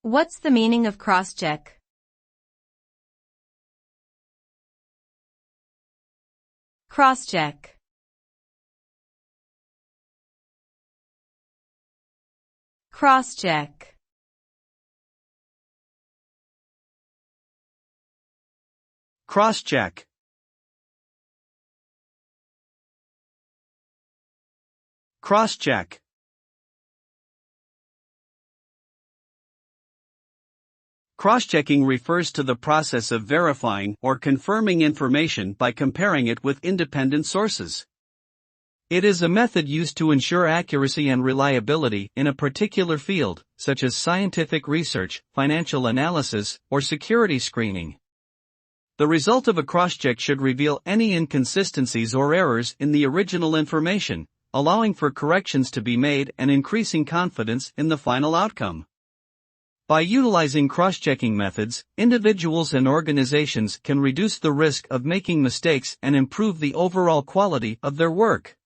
What's the meaning of cross-check? Cross-check. Cross-check. Cross-check. Cross-check. Cross-checking refers to the process of verifying or confirming information by comparing it with independent sources. It is a method used to ensure accuracy and reliability in a particular field, such as scientific research, financial analysis, or security screening. The result of a cross-check should reveal any inconsistencies or errors in the original information, allowing for corrections to be made and increasing confidence in the final outcome. By utilizing cross-checking methods, individuals and organizations can reduce the risk of making mistakes and improve the overall quality of their work.